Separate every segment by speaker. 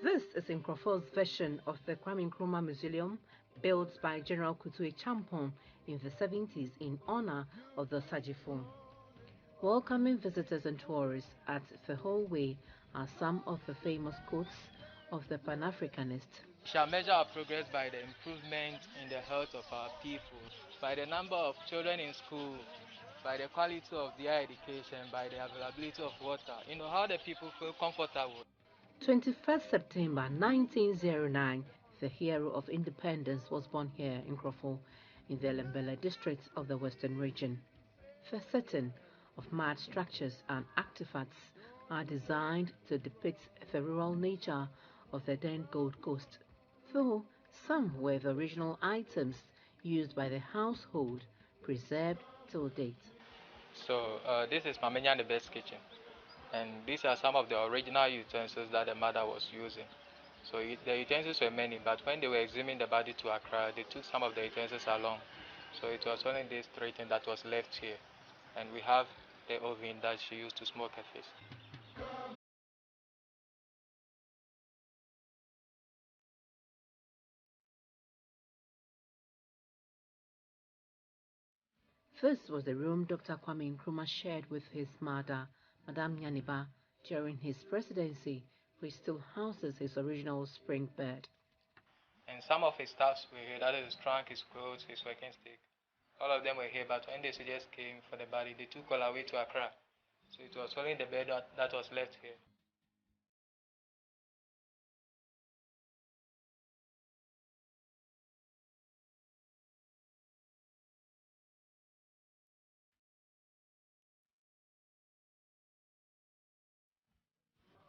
Speaker 1: This is Nkroful's version of the Kwame Nkrumah Mausoleum built by General Kutu Champon in the 70s in honor of the Osagyefo. Welcoming visitors and tourists at the hallway are some of the famous quotes of the Pan-Africanist.
Speaker 2: We shall measure our progress by the improvement in the health of our people, by the number of children in school, by the quality of their education, by the availability of water, how the people feel comfortable.
Speaker 1: 21st September 1909, the hero of independence was born here in Nkroful, in the Lembele district of the Western region. The setting of mud structures and artifacts are designed to depict the rural nature of the then Gold Coast, though some were the original items used by the household, preserved till date.
Speaker 2: So this is Mamenya the Best Kitchen, and these are some of the original utensils that the mother was using. So the utensils were many, but when they were exhuming the body to Accra, they took some of the utensils along. So it was only these three things that was left here, and we have the oven that she used to smoke her fish.
Speaker 1: This was the room Dr. Kwame Nkrumah shared with his mother, Madame Yaniba, during his presidency, which still houses his original spring bed.
Speaker 2: And some of his staffs were here, that is his trunk, his clothes, his working stick. All of them were here, but when the soldiers came for the body, they took all away to Accra. So it was only the bed that was left here.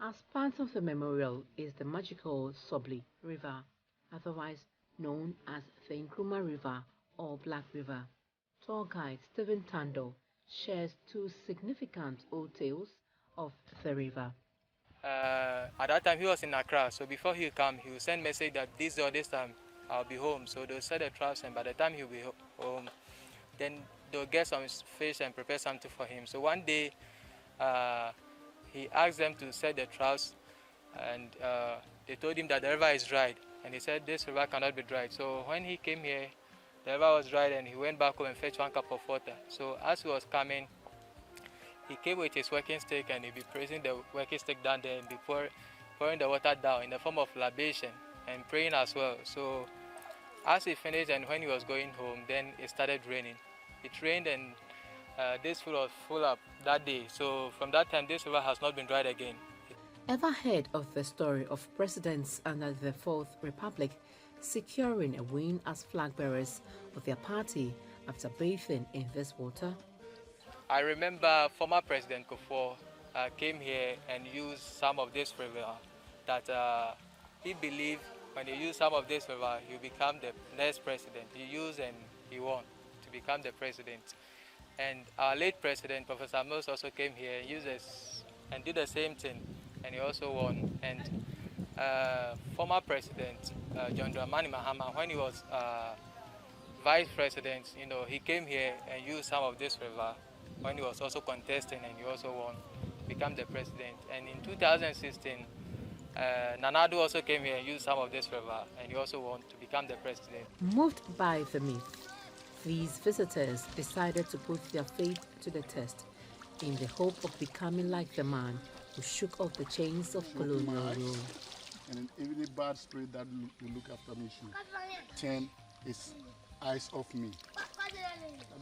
Speaker 1: As part of the memorial is the magical Soble River, otherwise known as the Nkrumah River or Black River. Tour guide Stephen Tando shares two significant old tales of the river.
Speaker 2: At that time, he was in Accra, so before he come, he will send message that this or this time I'll be home. So they'll set the traps, and by the time he'll be home, then they'll get some fish and prepare something for him. So one day, he asked them to set the traps, and they told him that the river is dried, and he said this river cannot be dried. So when he came here, the river was dried, and he went back home and fetched 1 cup of water. So as he was coming, he came with his working stick, and he'd be pressing the working stick down there and be pouring the water down in the form of libation and praying as well. So as he finished and when he was going home, then it started raining. It rained, and this field was full up that day. So from that time, this river has not been dried again.
Speaker 1: Ever heard of the story of presidents under the Fourth Republic securing a win as flag bearers of their party after bathing in this water?
Speaker 2: I remember former President Nkroful came here and used some of this river that he believed when he used some of this river, he'll become the next president. He used and he won to become the president. And our late president, Professor Mills, also came here and used this and did the same thing, and he also won. And former president John Dramani Mahama, when he was vice president, he came here and used some of this river when he was also contesting, and he also won, become the president. And in 2016, Nanado also came here and used some of this river, and he also won to become the president.
Speaker 1: Moved by the myth, these visitors decided to put their faith to the test in the hope of becoming like the man who shook off the chains of colonial rule.
Speaker 3: And every bad spirit that will look after me should turn its eyes off me.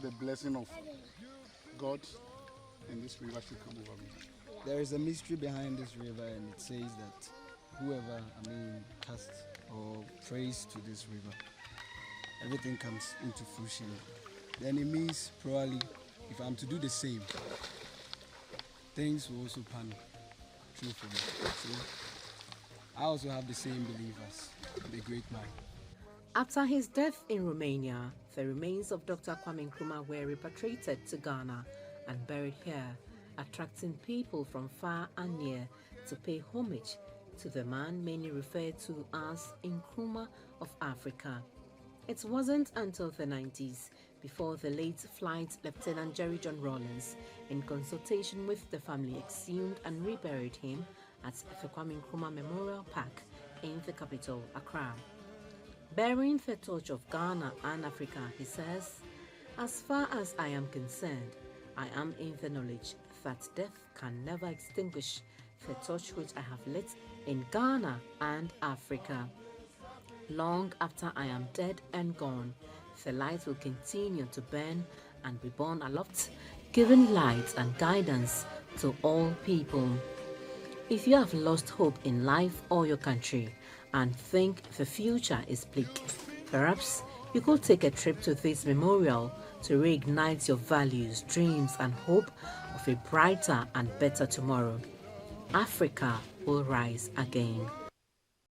Speaker 3: The blessing of God and this river should come over me.
Speaker 4: There is a mystery behind this river, and it says that whoever, casts or prays to this river, everything comes into fruition. Then it means probably if I'm to do the same, things will also pan true for me. So I also have the same belief as the great man.
Speaker 1: After his death in Romania, the remains of Dr. Kwame Nkrumah were repatriated to Ghana and buried here, attracting people from far and near to pay homage to the man many refer to as Nkrumah of Africa. It wasn't until the 90s before the late Flight Lieutenant Jerry John Rawlins, in consultation with the family, exhumed and reburied him at the Kwame Nkrumah Memorial Park in the capital, Accra. Bearing the torch of Ghana and Africa, he says, "As far as I am concerned, I am in the knowledge that death can never extinguish the torch which I have lit in Ghana and Africa. Long after I am dead and gone, the light will continue to burn and be borne aloft, giving light and guidance to all people." If you have lost hope in life or your country and think the future is bleak, perhaps you could take a trip to this memorial to reignite your values, dreams, and hope of a brighter and better tomorrow. Africa will rise again.